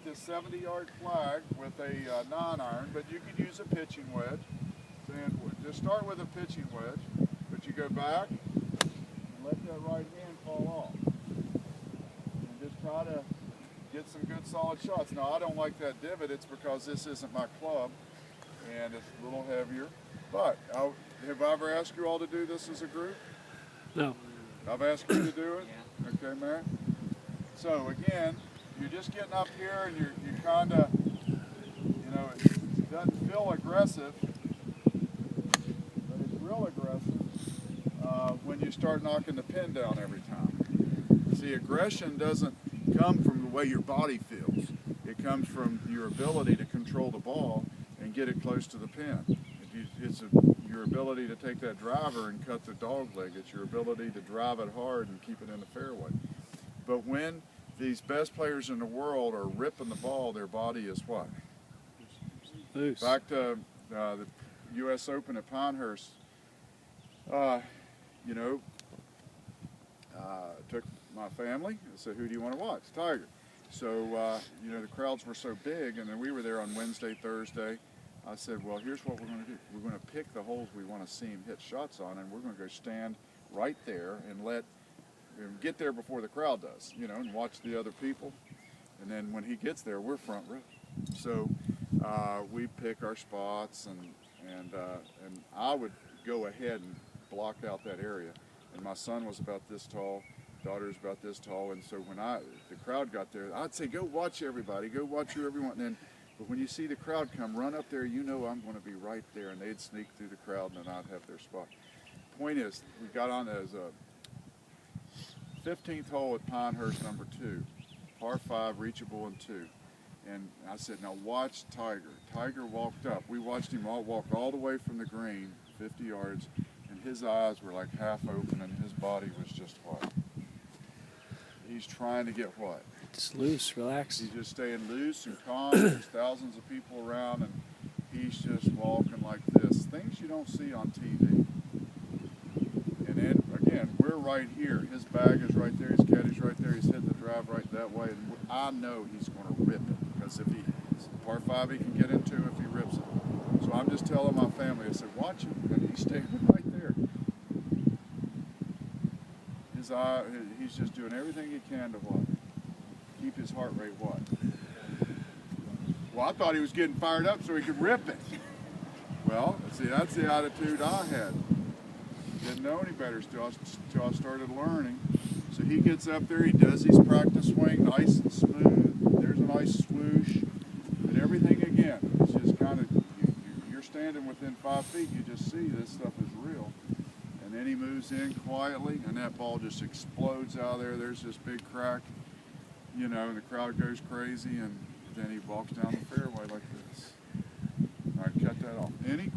this 70-yard flag with a 9-iron, but you could use a pitching wedge. And just start with a pitching wedge, but you go back and let that right hand fall off. And just try to get some good solid shots. Now I don't like that divot, it's because this isn't my club and it's a little heavier. But have I ever asked you all to do this as a group? No. I've asked you to do it? Yeah. Okay, Matt? So again, you're just getting up here and you kind of, you know, it doesn't feel aggressive, but it's real aggressive when you start knocking the pin down every time. See, aggression doesn't come from the way your body feels. It comes from your ability to control the ball and get it close to the pin. It's your ability to take that driver and cut the dog leg. It's your ability to drive it hard and keep it in the fairway. But when these best players in the world are ripping the ball, their body is what? Loose. Back to the U.S. Open at Pinehurst, you know, took my family and said, who do you want to watch? Tiger. So, you know, the crowds were so big, and then we were there on Wednesday, Thursday. I said, well, here's what we're going to do. We're going to pick the holes we want to see him hit shots on, and we're going to go stand right there and get there before the crowd does, you know, and watch the other people. And then when he gets there, we're front row. So we pick our spots, and I would go ahead and block out that area. And my son was about this tall, daughter's about this tall, and so when the crowd got there, I'd say, go watch everybody, go watch who everyone, and then. But when you see the crowd come, run up there, you know I'm going to be right there, and they'd sneak through the crowd and then I'd have their spot. Point is, we got on as a 15th hole at Pinehurst, number 2, par 5, reachable in 2. And I said, now watch Tiger. Tiger walked up. We watched him walk all the way from the green, 50 yards, and his eyes were like half open and his body was just what? He's trying to get what? Just loose, relax. He's just staying loose and calm. There's thousands of people around, and he's just walking like this. Things you don't see on TV. And then, again, we're right here. His bag is right there. His caddy's right there. He's hitting the drive right that way. And I know he's going to rip it, because if par 5 he can get into if he rips it. So I'm just telling my family, I said, watch him. And he's standing right there. His eye, he's just doing everything he can to what? Keep his heart rate what? Well, I thought he was getting fired up so he could rip it. Well, see, that's the attitude I had. Didn't know any better till I started learning. So he gets up there, he does his practice swing, nice and smooth. There's a nice swoosh, and everything again. It's just kind of, you're standing within 5 feet, you just see this stuff is real. And then he moves in quietly, and that ball just explodes out of there. There's this big crack. You know, and the crowd goes crazy, and then he walks down the fairway like this. All right, cut that off. Any